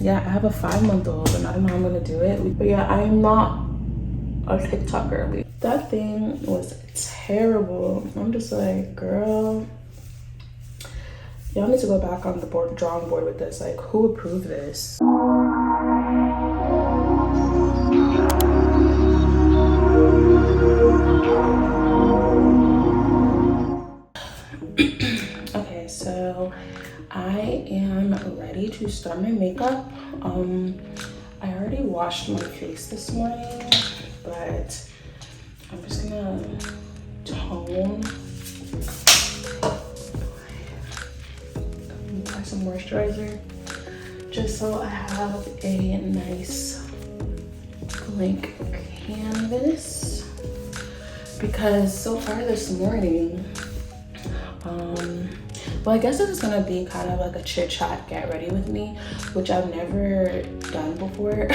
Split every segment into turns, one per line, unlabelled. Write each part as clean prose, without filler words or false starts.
yeah, I have a 5-month-old and I don't know how I'm gonna do it. But yeah, I am not a TikTok girly. That thing was terrible. I'm just like, girl, y'all need to go back on the drawing board with this. Like, who approved this? Okay, so I am ready to start my makeup. I already washed my face this morning, but I'm just gonna tone. Apply some moisturizer just so I have a nice blank canvas, because so far this morning, well, I guess this is gonna be kind of like a chit chat get ready with me, which I've never done before.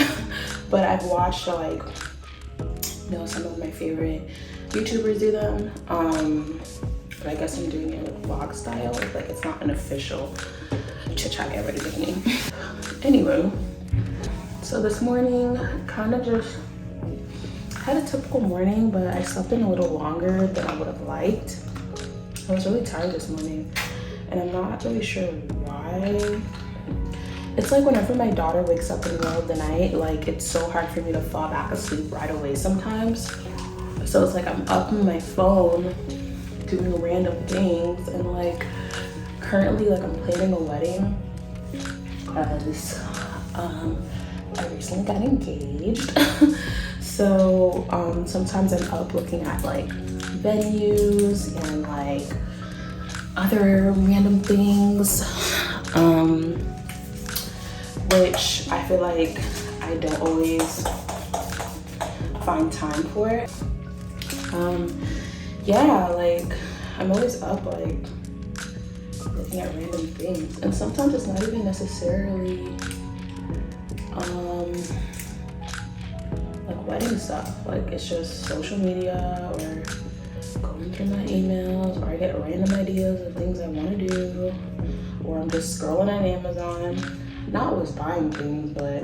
But I've watched like, you know, some of my favorite YouTubers do them. But I guess I'm doing it with vlog style. Like, it's not an official chit chat get ready with me. Anyway, so this morning kind of just had a typical morning, but I slept in a little longer than I would have liked. I was really tired this morning, and I'm not really sure why. It's like whenever my daughter wakes up in the middle of the night, like, it's so hard for me to fall back asleep right away sometimes. So it's like I'm up on my phone doing random things, and like currently, like, I'm planning a wedding because I recently got engaged. So sometimes I'm up looking at like venues and like other random things, which I feel like I don't always find time for it. Yeah, like I'm always up like looking at random things, and sometimes it's not even necessarily like wedding stuff. Like, it's just social media or going through my emails, or I get random ideas of things I want to do, or I'm just scrolling on Amazon, not always buying things, but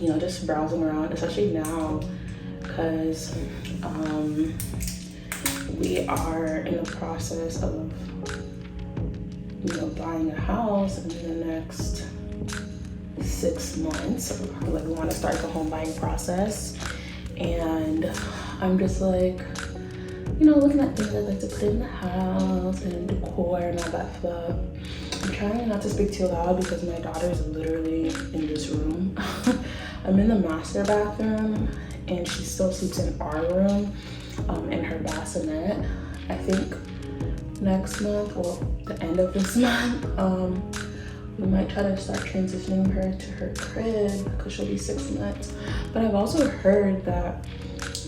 you know, just browsing around, especially now because we are in the process of, you know, buying a house in the next 6 months. Like, we want to start the home buying process, and I'm just like, you know, looking at things I'd like to put in the house and decor and all that stuff. I'm trying not to speak too loud because my daughter is literally in this room. I'm in the master bathroom, and she still sleeps in our room, in her bassinet. I think next month, or the end of this month, we might try to start transitioning her to her crib because she'll be 6 months. But I've also heard that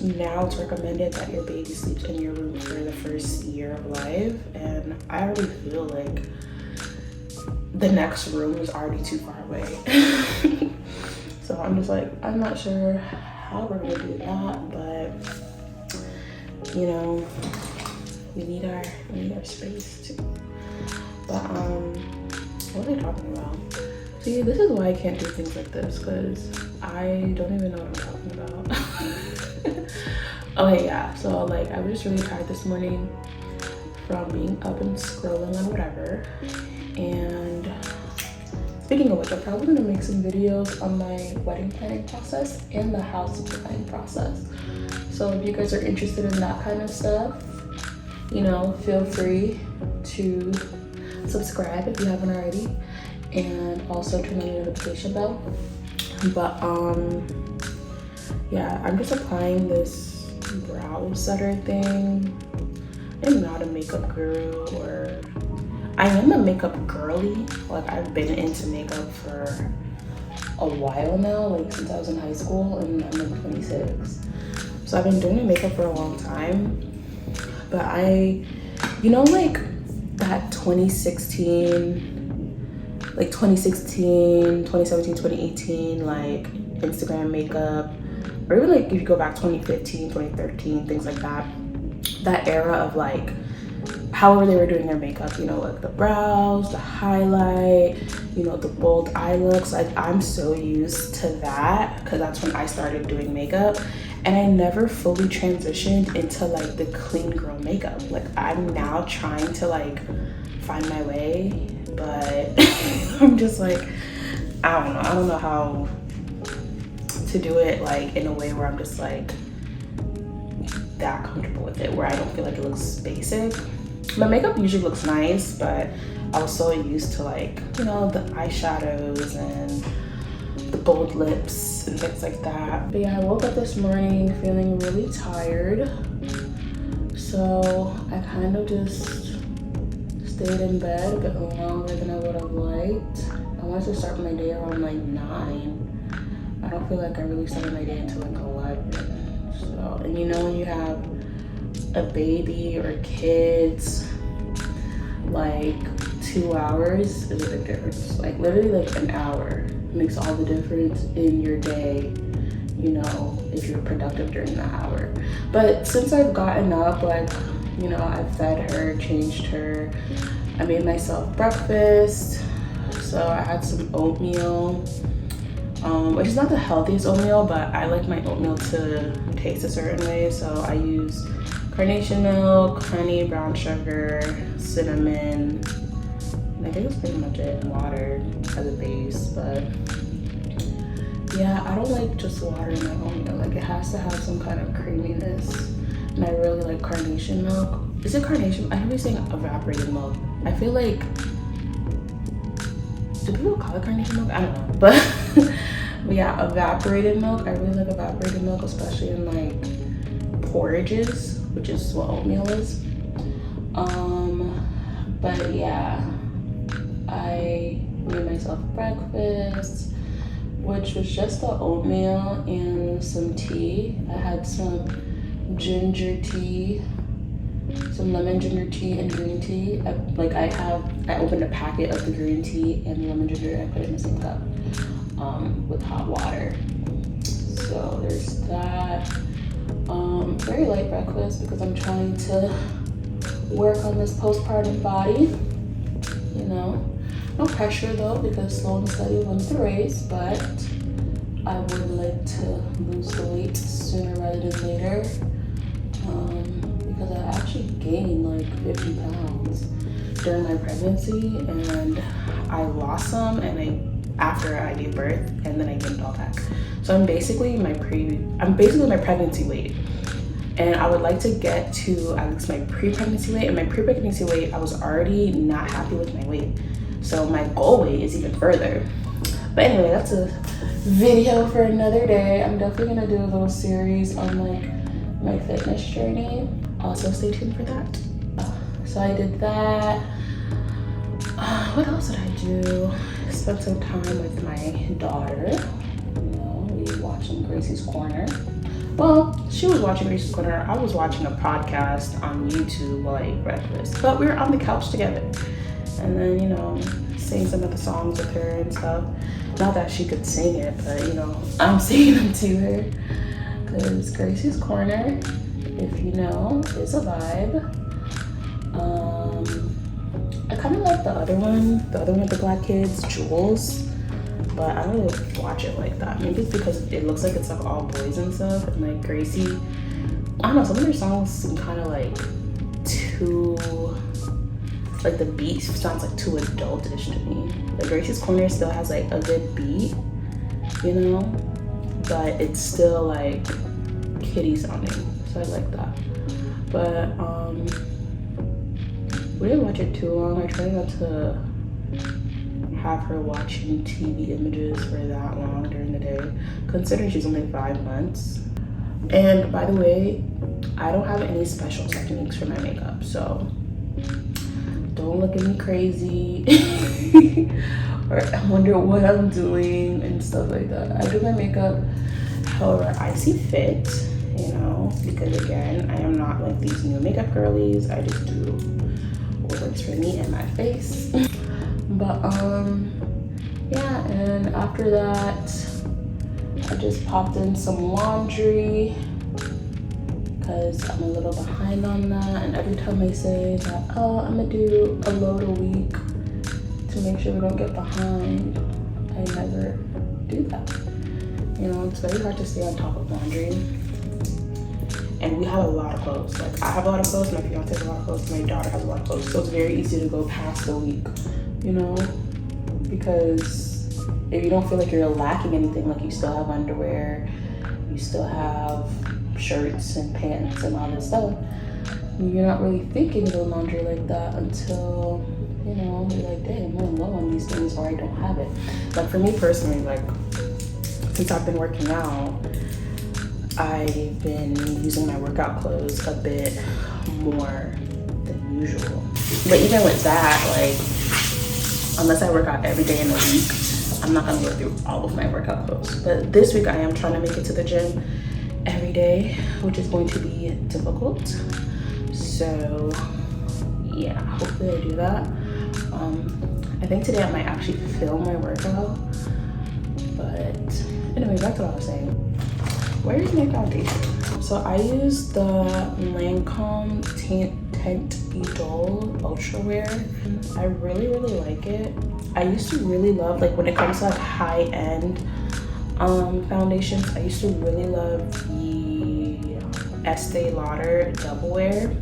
now it's recommended that your baby sleeps in your room for the first year of life, and I already feel like the next room is already too far away. So I'm just like, I'm not sure how we're gonna do that, but you know, we need our space too. But what are they talking about? See, this is why I can't do things like this, because I don't even know what I'm talking about. Okay, yeah, so like I was just really tired this morning from being up and scrolling on whatever. And speaking of which, I'm probably gonna make some videos on my wedding planning process and the house planning process. So if you guys are interested in that kind of stuff, you know, feel free to subscribe if you haven't already, and also turn on the notification bell. But yeah, I'm just applying this brow setter thing. I'm not a makeup guru, or I am a makeup girly. Like, I've been into makeup for a while now, like since I was in high school, and I'm like 26. So I've been doing makeup for a long time. But you know, like that 2016, 2017, 2018, like Instagram makeup, or even like if you go back 2015, 2013, things like that. That era of like however they were doing their makeup, you know, like the brows, the highlight, you know, the bold eye looks. Like I'm so used to that because that's when I started doing makeup, and I never fully transitioned into like the clean girl makeup. Like I'm now trying to like find my way, but I'm just like, I don't know how to do it like in a way where I'm just like that comfortable with it, where I don't feel like it looks basic. My makeup usually looks nice, but I was so used to like, you know, the eyeshadows and the bold lips and things like that. But yeah, I woke up this morning feeling really tired, so I kind of just stayed in bed a bit longer than I would have liked. I wanted to start my day around like 9. I don't feel like I really started my day until like 11. So, and you know, when you have a baby or kids, like 2 hours is a big difference. Like literally like an hour makes all the difference in your day, you know, if you're productive during that hour. But since I've gotten up, like, you know, I've fed her, changed her, I made myself breakfast. So I had some oatmeal, which is not the healthiest oatmeal, but I like my oatmeal to taste a certain way. So I use carnation milk, honey, brown sugar, cinnamon, and I think that's pretty much it, and water as a base. But yeah, I don't like just water in my oatmeal. Like it has to have some kind of creaminess, and I really like carnation milk. Is it carnation? I could be saying evaporated milk. I feel like, do people call it carnation milk? I don't know, but but yeah, evaporated milk. I really like evaporated milk, especially in like porridges, which is what oatmeal is. But yeah, I made myself breakfast, which was just the oatmeal and some tea. I had some ginger tea, some lemon ginger tea and green tea. I opened a packet of the green tea and the lemon ginger, and I put it in the same cup with hot water. So there's that. Very light breakfast because I'm trying to work on this postpartum body, you know. No pressure though, because slow and steady wins the race, but I would like to lose the weight sooner rather than later, because I actually gained like 50 pounds during my pregnancy, and I lost some after I gave birth, and then I gained it all back. So I'm basically my pregnancy weight, and I would like to get to at least my pre-pregnancy weight. And my pre-pregnancy weight, I was already not happy with my weight, so my goal weight is even further. But anyway, that's a video for another day. I'm definitely gonna do a little series on like my fitness journey. Also stay tuned for that. So I did that. What else did I do? Spent some time with my daughter. You know, we watching Gracie's Corner. Well, she was watching Gracie's Corner. I was watching a podcast on YouTube while I ate breakfast. But we were on the couch together. And then, you know, sing some of the songs with her and stuff. Not that she could sing it, but, you know, I'm singing them to her. Because Gracie's Corner, if you know, is a vibe. I kind of like the other one with the black kids, Jules, but I don't really watch it like that. Maybe it's because it looks like it's like all boys and stuff, and like Gracie, I don't know, some of their songs seem kind of like too, like the beat sounds like too adultish to me. Like Gracie's Corner still has like a good beat, you know, but it's still like kiddie sounding, so I like that. But we didn't watch it too long. I tried not to have her watching TV images for that long during the day, considering she's only 5 months. And by the way, I don't have any special techniques for my makeup, so don't look at me crazy or wonder what I'm doing and stuff like that. I do my makeup however I see fit, you know, because again, I am not like these new makeup girlies. I just do what works for me and my face. But yeah, and after that I just popped in some laundry because I'm a little behind on that. And every time I say that, oh, I'm gonna do a load a week to make sure we don't get behind, I never do that. You know, it's very hard to stay on top of laundry. And we have a lot of clothes. Like, I have a lot of clothes, my fiance has a lot of clothes, my daughter has a lot of clothes. So it's very easy to go past the week, you know? Because if you don't feel like you're lacking anything, like you still have underwear, you still have shirts and pants and all this stuff, you're not really thinking of the laundry like that until, you know, you're like, dang, I'm really low on these things or I don't have it. Like for me personally, like since I've been working out, I've been using my workout clothes a bit more than usual. But even with that, like, unless I work out every day in the week, I'm not gonna go through all of my workout clothes. But this week I am trying to make it to the gym every day, which is going to be difficult. So yeah, hopefully I do that. I think today I might actually film my workout. But anyway, back to what I was saying. Where is my foundation? So I use the Lancôme Teint Idole Ultra Wear. I really like it. I used to really love, like when it comes to like high-end foundations, I used to really love the Estee Lauder Double Wear.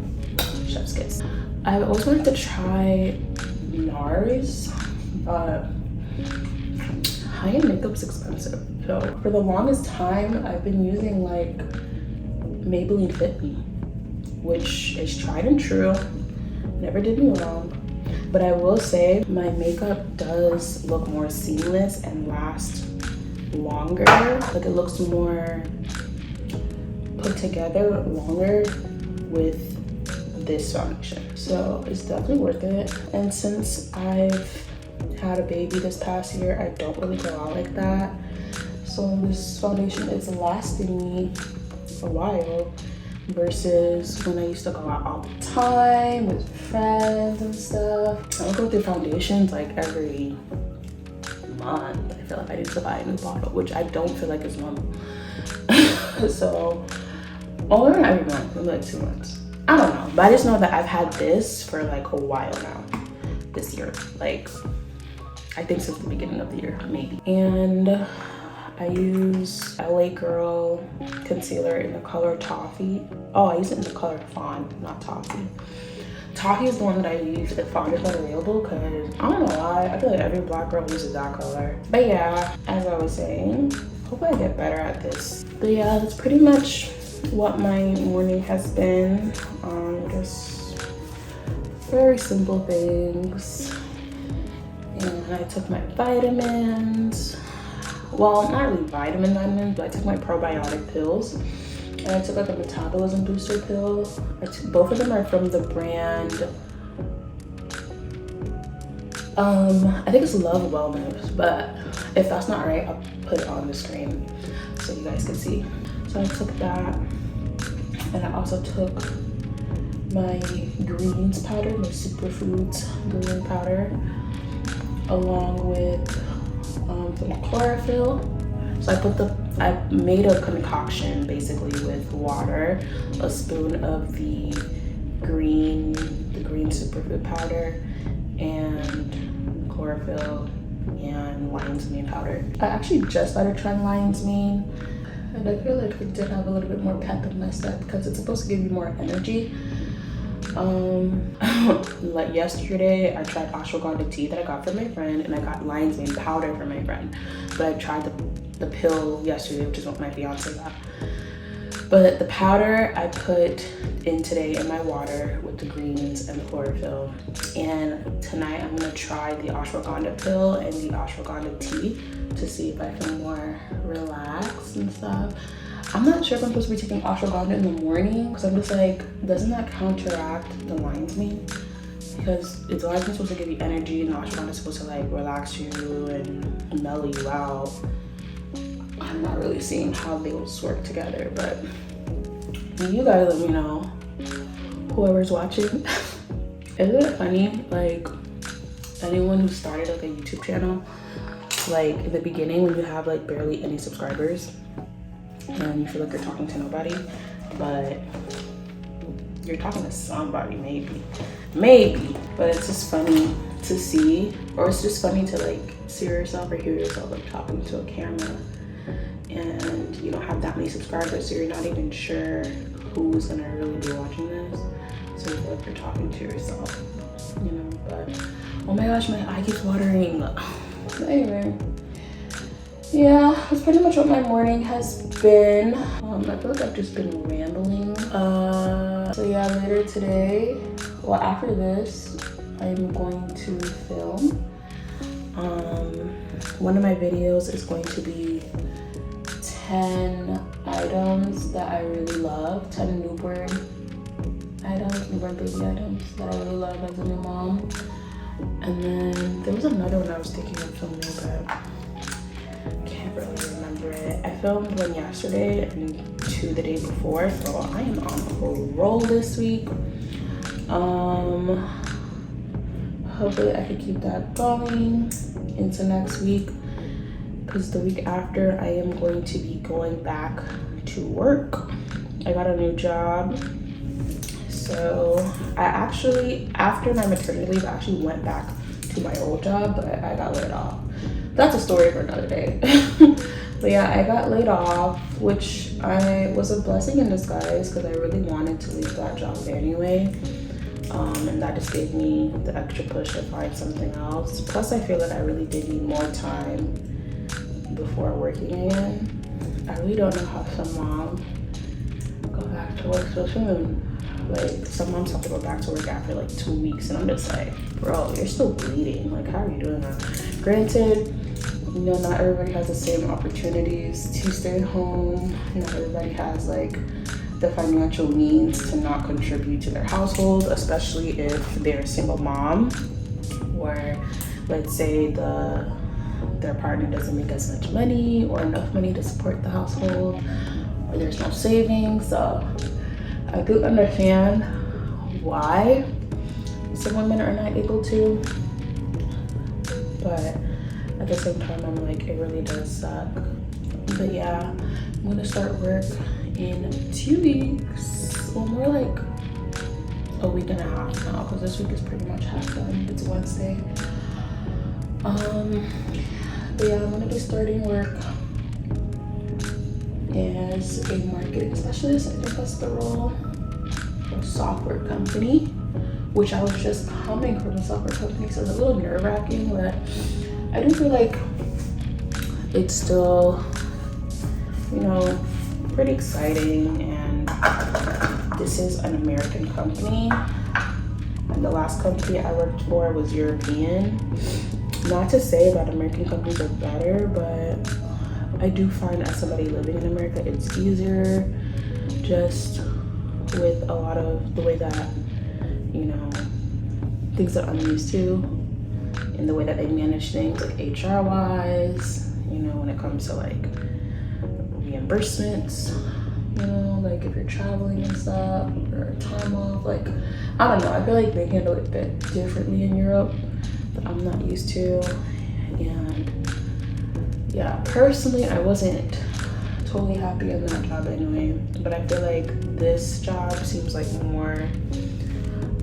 Chef's kiss. I've always wanted to try NARS, but high-end makeup's expensive. So for the longest time, I've been using like Maybelline Fit Me, which is tried and true, never did me wrong. But I will say my makeup does look more seamless and last longer. Like it looks more put together longer with this foundation. So it's definitely worth it. And since I've had a baby this past year, I don't really go out like that. So this foundation is lasting me a while versus when I used to go out all the time with friends and stuff. I would go through foundations like every month. I feel like I need to buy a new bottle, which I don't feel like is normal. So only every month, maybe like 2 months. I don't know, but I just know that I've had this for like a while now, this year. Like, I think since the beginning of the year, maybe. And I use LA Girl concealer in the color Toffee. Oh, I use it in the color Fawn, not Toffee. Toffee is the one that I use if Fawn is not available, because I don't know why, I feel like every black girl uses that color. But yeah, as I was saying, hopefully I get better at this. But yeah, that's pretty much what my morning has been. Just very simple things. And I took my vitamins. Well, not really vitamins, but I took my probiotic pills. And I took like a metabolism booster pill. Both of them are from the brand, I think it's Love Wellness, but if that's not right, I'll put it on the screen so you guys can see. So I took that, and I also took my greens powder, my superfoods green powder, along with some chlorophyll. So I made a concoction basically with water, a spoon of the green superfood powder, and chlorophyll and lion's mane powder. I actually just started trying lion's mane, and I feel like it did have a little bit more pep in my step because it's supposed to give you more energy. Like yesterday I tried ashwagandha tea that I got from my friend, and I got lion's mane powder from my friend, but I tried the pill yesterday, which is what my fiance got. But the powder I put in today in my water with the greens and the chlorophyll, and tonight I'm gonna try the ashwagandha pill and the ashwagandha tea to see if I feel more relaxed and stuff. I'm not sure if I'm supposed to be taking ashwagandha in the morning, because I'm just like, doesn't that counteract the lion's mane? Because it's lion's mane supposed to give you energy, and the ashwagandha is supposed to like relax you and mellow you out. I'm not really seeing how they will work together, but you guys let me know, whoever's watching. Isn't it funny, like anyone who started like a YouTube channel, like in the beginning when you have like barely any subscribers and you feel like you're talking to nobody, but you're talking to somebody, maybe, but it's just funny to see, or it's just funny to like see yourself or hear yourself like talking to a camera, and you don't have that many subscribers, so you're not even sure who's gonna really be watching this. So you feel like you're talking to yourself, you know. But oh my gosh, my eye keeps watering. Anyway, yeah, that's pretty much what my morning has been. I feel like I've just been rambling. So yeah, later today, well, after this, I'm going to film. One of my videos is going to be 10 items that I really love, 10 newborn baby items that I really love as a new mom. And then there was another one I was thinking of filming, but can't really remember it. I filmed one yesterday and 2 the day before, so I am on a roll this week. Hopefully I can keep that going into next week, because the week after I am going to be going back to work. I got a new job. So I actually, after my maternity leave, I actually went back to my old job, but I got laid off. That's a story for another day. But yeah, I got laid off, which was a blessing in disguise, because I really wanted to leave that job anyway. And that just gave me the extra push to find something else. Plus, I feel that I really did need more time before working again. I really don't know how some moms go back to work so soon. Like, some moms have to go back to work after like 2 weeks, and I'm just like, bro, you're still bleeding. Like, how are you doing that? Granted, you know, not everybody has the same opportunities to stay home. Not everybody has like the financial means to not contribute to their household, especially if they're a single mom, or let's say their partner doesn't make as much money or enough money to support the household, or there's no savings. So I do understand why some women are not able to, but at the same time, I'm like, it really does suck. But yeah, I'm gonna start work in 2 weeks, or more like a week and a half now, because this week is pretty much half done. It's Wednesday. But yeah, I'm gonna be starting work as a marketing specialist. I think that's the role, for a software company, which I was just coming from a software company, so it's a little nerve-wracking, but I do feel like it's still, you know, pretty exciting. And this is an American company, and the last company I worked for was European. Not to say that American companies are better, but I do find as somebody living in America, it's easier, just with a lot of the way that, you know, things that I'm used to, in the way that they manage things, like HR wise, you know, when it comes to like reimbursements, you know, like if you're traveling and stuff, or time off, like, I don't know, I feel like they handle it a bit differently in Europe that I'm not used to. And yeah, personally, I wasn't totally happy in that job anyway, but I feel like this job seems like more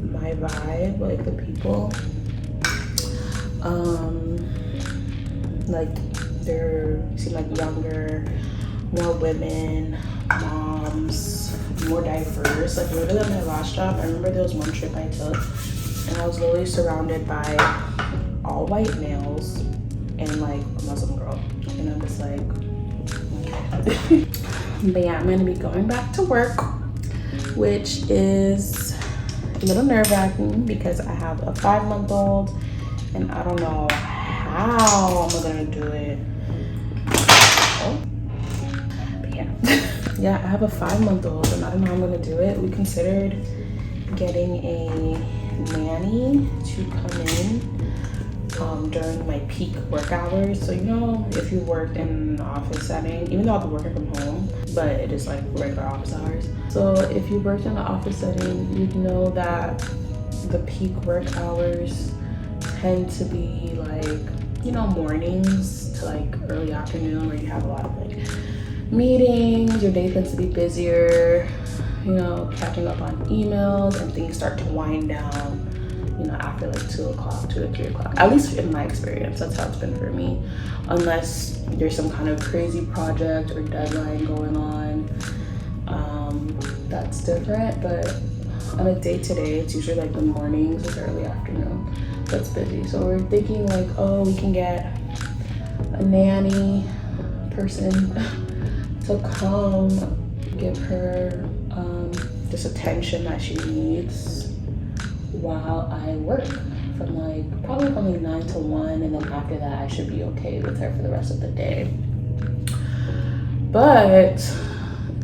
my vibe, like the people. Like they seem like younger, more women, moms, more diverse. Like literally at my last job, I remember there was one trip I took, and I was literally surrounded by all white males and like a Muslim girl, and I'm just like, okay. But yeah, I'm gonna be going back to work, which is a little nerve-wracking because I have a 5-month-old, and I don't know how I'm gonna do it. But yeah. Yeah, I have a 5-month-old, and I don't know how I'm gonna do it. We considered getting a nanny to come in during my peak work hours. So, you know, if you worked in an office setting, even though I'll be working from home, but it is like regular office hours. So if you worked in the office setting, you'd know that the peak work hours tend to be like, you know, mornings to like early afternoon, where you have a lot of like meetings, your day tends to be busier, you know, catching up on emails, and things start to wind down, you know, after like 2 o'clock, 2 to 3 o'clock. At least in my experience, that's how it's been for me. Unless there's some kind of crazy project or deadline going on, that's different. But on a day-to-day, it's usually like the mornings or early afternoon that's busy. So we're thinking like, oh, we can get a nanny person to come give her this attention that she needs while I work from like probably from like 9 to 1, and then after that I should be okay with her for the rest of the day. But it's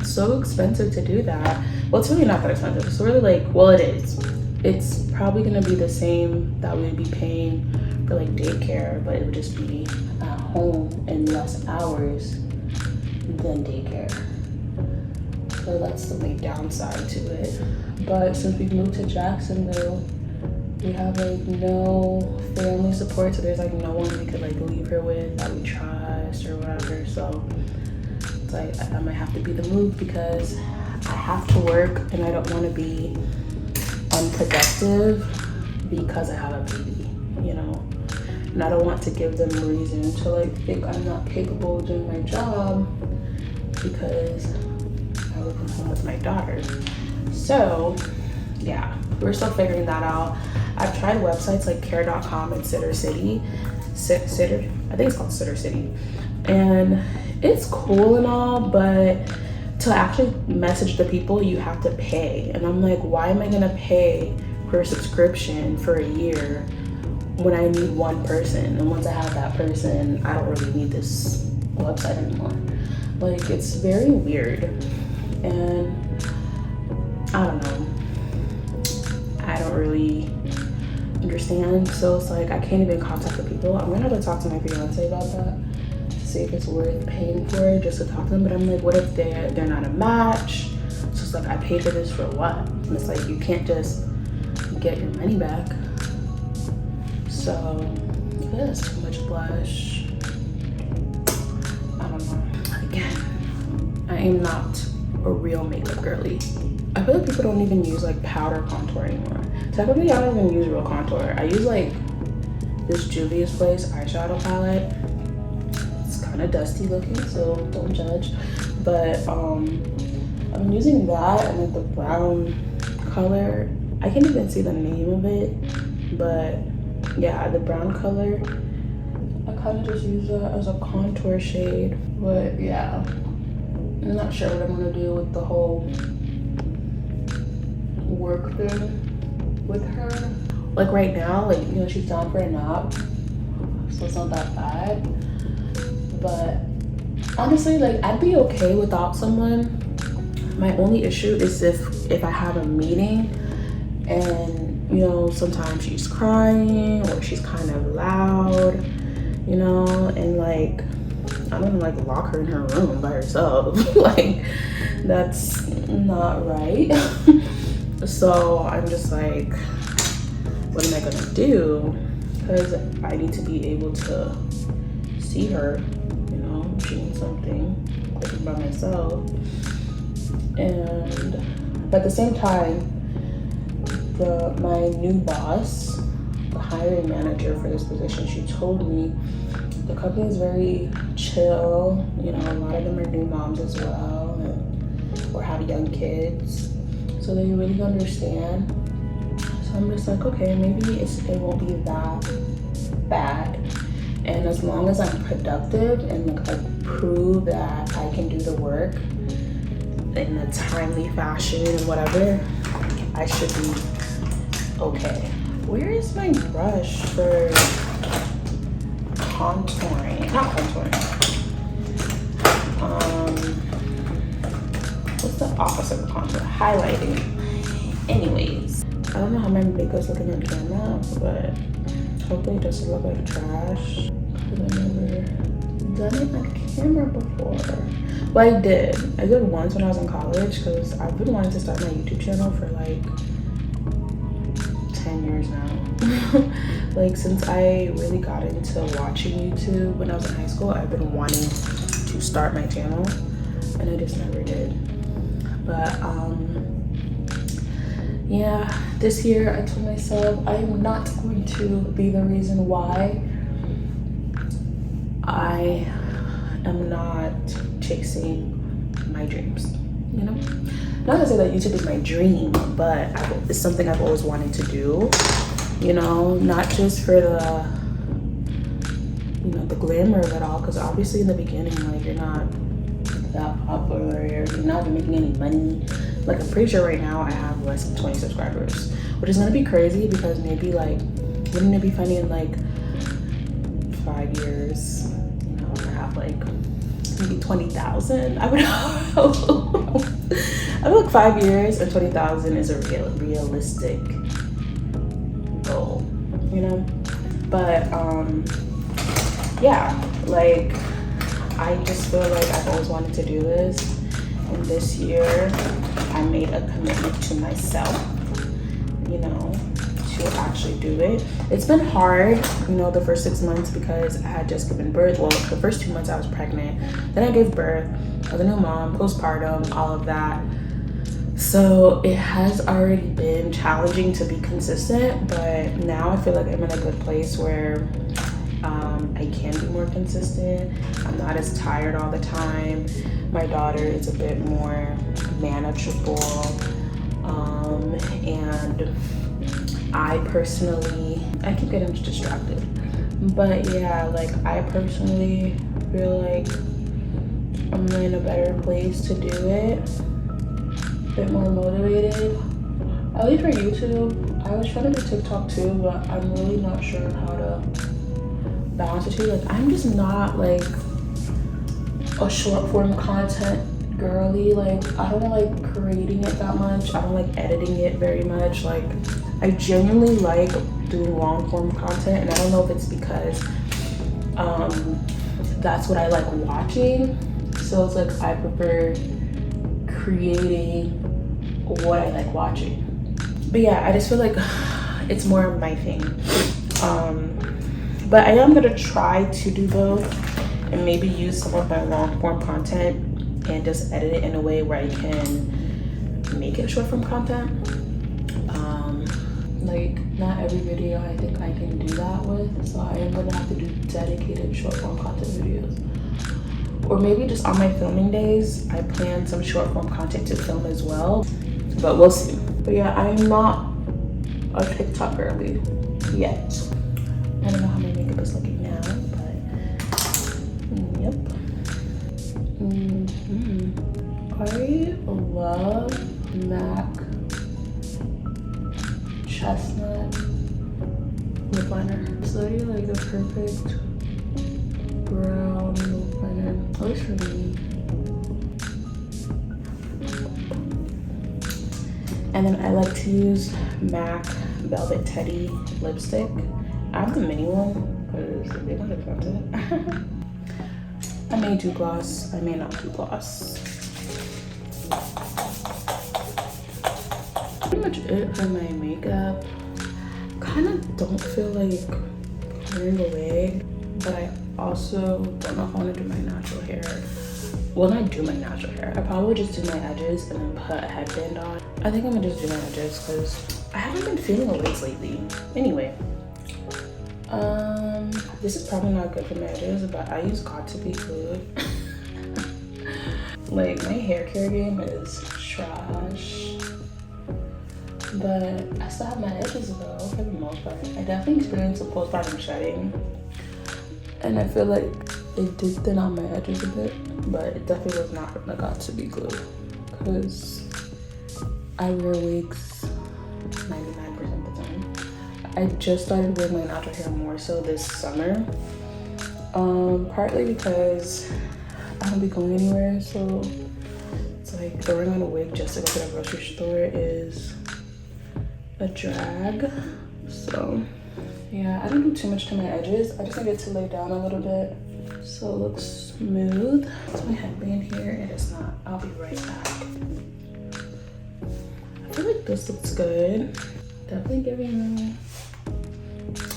so expensive to do that. Well, it's really not that expensive. It's really like, well, it is. It's probably gonna be the same that we'd be paying for like daycare, but it would just be at home and less hours than daycare. So that's the main downside to it. But since we've moved to Jacksonville, we have like no family support, so there's like no one we could like leave her with that we trust or whatever. So it's like I might have to be the move, because I have to work and I don't want to be unproductive because I have a baby, you know. And I don't want to give them reason to like think I'm not capable of doing my job because I work from home with my daughter. So yeah, we're still figuring that out. I've tried websites like care.com and Sitter City. Sitter, I think it's called Sitter City. And it's cool and all, but to actually message the people, you have to pay. And I'm like, why am I gonna pay for a subscription for a year when I need one person? And once I have that person, I don't really need this website anymore. Like, it's very weird. And I don't know. I don't really understand. So it's like, I can't even contact the people. I'm gonna have to talk to my fiance about that to see if it's worth paying for it just to talk to them. But I'm like, what if they're not a match? So it's like, I paid for this for what? And it's like, you can't just get your money back. So yeah, that's too much blush. I don't know. Again, I am not a real makeup girly. I feel like people don't even use like powder contour anymore. Technically, I don't even use real contour. I use like this Juvia's Place eyeshadow palette. It's kind of dusty looking, so don't judge. But I'm using that and like the brown color. I can't even see the name of it, but yeah, the brown color. I kind of just use that as a contour shade. But yeah, I'm not sure what I'm gonna do with the whole work thing with her. Like right now, like, you know, she's down for a nap, so it's not that bad. But honestly, like, I'd be okay without someone. My only issue is if I have a meeting and, you know, sometimes she's crying or she's kind of loud, you know, and like, I don't like lock her in her room by herself. Like, that's not right. So I'm just like, what am I gonna do? Because I need to be able to see her, you know, she needs something cooking by myself. And at the same time, my new boss, the hiring manager for this position, she told me the company is very chill. You know, a lot of them are new moms as well, and or have young kids, so they really understand. So I'm just like, okay, maybe it won't be that bad. And as long as I'm productive and like I prove that I can do the work in a timely fashion and whatever, I should be okay. Where is my brush for contouring? Not contouring. What's the opposite of contour? Highlighting. Anyways, I don't know how my makeup's looking on camera, but hopefully it doesn't look like trash. I've never done it on camera before. Well, I did once when I was in college, because I've been wanting to start my YouTube channel for like 10 years now. Like, since I really got into watching YouTube when I was in high school, I've been wanting to start my channel, and I just never did. But yeah, this year I told myself I am not going to be the reason why I am not chasing my dreams, you know? Not to say that YouTube is my dream, but it's something I've always wanted to do, you know, not just for the, you know, the glamour of it all, because obviously in the beginning, like, you're not that popular, you're not making any money. Like, I'm pretty sure right now I have less than 20 subscribers, which is gonna be crazy because maybe, like, wouldn't it be funny in like 5 years, you know, I have like maybe 20,000. I would I feel like 5 years and 20,000 is a realistic goal, you know? But yeah, like, I just feel like I've always wanted to do this, and this year I made a commitment to myself, you know, to actually do it. It's been hard, you know, the first 6 months because I had just given birth. Well, the first 2 months I was pregnant, then I gave birth, I was a new mom, postpartum, all of that. So it has already been challenging to be consistent, but now I feel like I'm in a good place where I can be more consistent. I'm not as tired all the time. My daughter is a bit more manageable, and I keep getting distracted, but yeah, like, I personally feel like I'm in a better place to do it, a bit more motivated, at least for YouTube. I was trying to do TikTok too, but I'm really not sure how to balance the two. Like, I'm just not like a short form content girly. Like, I don't like creating it that much. I don't like editing it very much. Like, I genuinely like doing long form content, and I don't know if it's because that's what I like watching. So it's like I prefer creating what I like watching. But yeah, I just feel like it's more of my thing. But I am gonna try to do both and maybe use some of my long form content and just edit it in a way where I can make it short form content. Like, not every video I think I can do that with, so I am gonna have to do dedicated short form content videos. Or maybe just on my filming days, I plan some short form content to film as well, but we'll see. But yeah, I'm not a TikTok girly yet. I don't know how my makeup is looking now, but yep. I love MAC Chestnut lip liner. It's literally like the perfect brown lip liner, at least for me. And then I like to use MAC Velvet Teddy lipstick. I have the mini one because the big one's expensive. I may do gloss, I may not do gloss. Pretty much it for my makeup. Kind of don't feel like wearing a wig, but I also don't know if I want to do my natural hair. Well, not do my natural hair. I probably just do my edges and then put a headband on. I think I'm gonna just do my edges because I haven't been feeling wigs lately. Anyway, this is probably not good for my edges, but I use Got to Be Good. Like, my hair care game is trash, but I still have my edges though, for the most part. I definitely experienced a postpartum shedding, and I feel like it did thin out my edges a bit, but it definitely was not from the Got to Be Good, because I wear wigs 99% of the time. I just started wearing my natural hair more so this summer, partly because I don't be going anywhere, so it's like throwing on a wig just to go to the grocery store is a drag. So yeah, I don't do too much to my edges. I just need it to lay down a little bit so it looks smooth. It's my headband here. It is not. I'll be right back. I feel like this looks good. Definitely giving me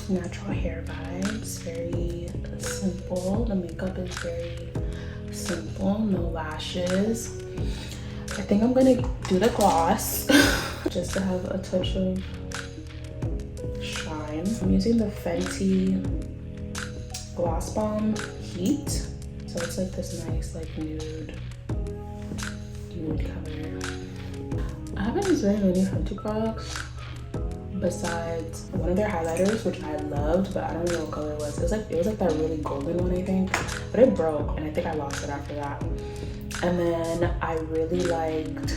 natural hair vibes. Very simple. The makeup is very simple. No lashes. I think I'm gonna do the gloss. just to have a touch of shine. I'm using the Fenty Gloss Bomb Heat. So it's like this nice like nude color. I haven't used very many Fenty products besides one of their highlighters, which I loved, but I don't know what color it was. It was like that really golden one, I think, but it broke and I think I lost it after that. And then I really liked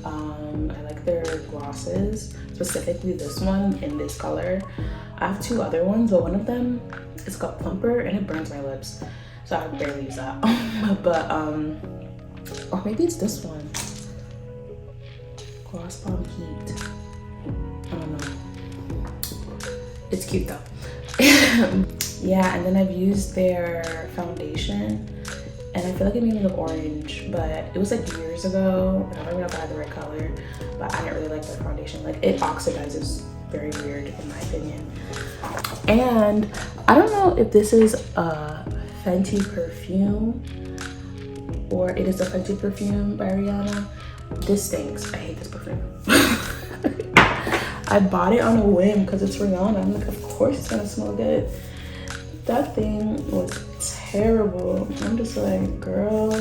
I like their glosses, specifically this one in this color. I have two other ones, but one of them is called Plumper and it burns my lips, so I barely use that. But or maybe it's this one, Gloss Bomb Heat. I don't know. It's cute though. Yeah, and then I've used their foundation, and I feel like it made me look orange, but it was like years ago, and I don't even know if I had the right color, but I didn't really like their foundation. Like, it oxidizes very weird in my opinion. And I don't know if this is a Fenty perfume or it is a Fenty perfume by Rihanna. This stinks. I hate this perfume. I bought it on a whim because it's Rihanna. I'm like, of course it's gonna smell good. That thing was terrible. I'm just like, girl,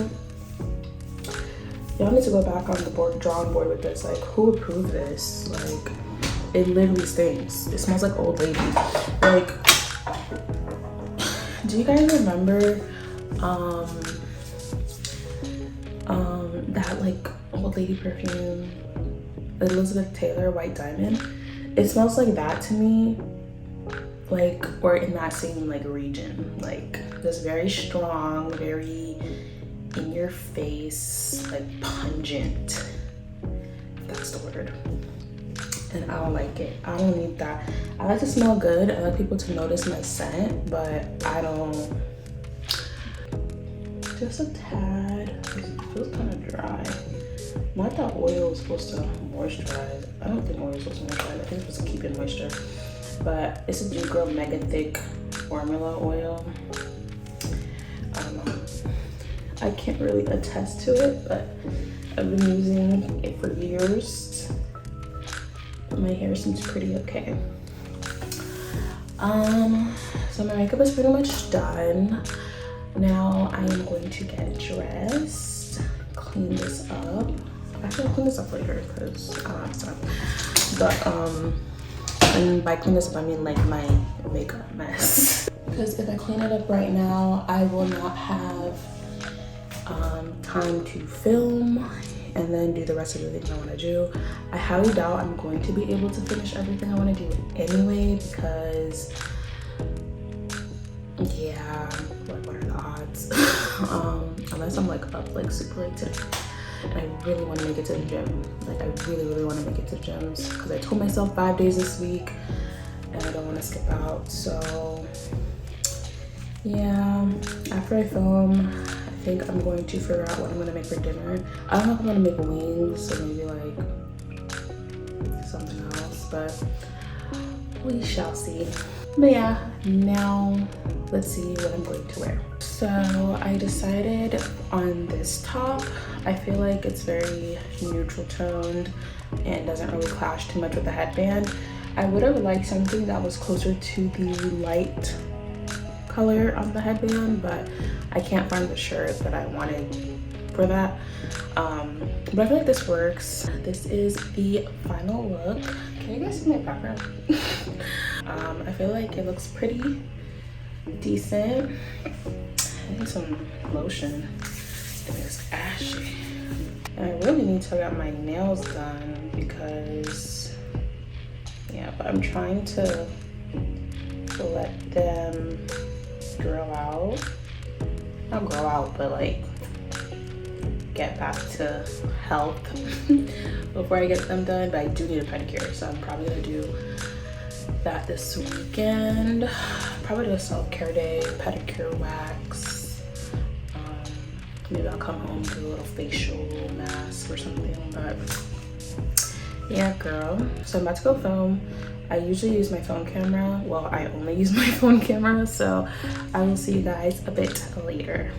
y'all need to go back on the drawing board with this. Like, who approved this? Like, it literally stinks. It smells like old lady. Like, do you guys remember that like old lady perfume, Elizabeth Taylor White Diamond? It smells like that to me, like, or in that same like region, like this very strong, very in your face, like pungent, if that's the word. And I don't like it. I don't need that. I like to smell good. I like people to notice my scent, but I don't. Just a tad. It feels kind of dry. Not that oil is supposed to moisturize. I don't think oil is supposed to moisturize. I think it's supposed to keep in moisture. But it's a GRWM Mega Thick Formula Oil. I don't know. I can't really attest to it, but I've been using it for years. My hair seems pretty okay. So my makeup is pretty much done. Now I am going to get dressed, clean this up. Actually, I'll clean this up later because I don't have time. But and by clean this up I mean like my makeup mess. Because if I clean it up right now, I will not have time to film and then do the rest of the things I want to do. I highly doubt I'm going to be able to finish everything I want to do anyway, because yeah, like, what are the odds? Unless I'm like up like super late today and I really want to make it to the gym. Like, I really want to make it to the gyms because I told myself 5 days this week and I don't want to skip out. So yeah, after I film, I think I'm going to figure out what I'm gonna make for dinner. I don't know if I'm gonna make wings or maybe like something else, but we shall see. But yeah, now let's see what I'm going to wear. So I decided on this top. I feel like it's very neutral toned and doesn't really clash too much with the headband. I would have liked something that was closer to the light color on the headband, but I can't find the shirt that I wanted for that. But I feel like this works. This is the final look. Can you guys see my background? I feel like it looks pretty decent. I need some lotion. It's ashy. And I really need to get my nails done because, yeah, but I'm trying to let them grow out. Not grow out, but like get back to health before I get them done. But I do need a pedicure, so I'm probably gonna do that this weekend. Probably do a self-care day, pedicure, wax. Maybe I'll come home, do a little facial mask or something. But yeah, girl. So I'm about to go film. I usually use my phone camera. Well, I only use my phone camera, so I will see you guys a bit later.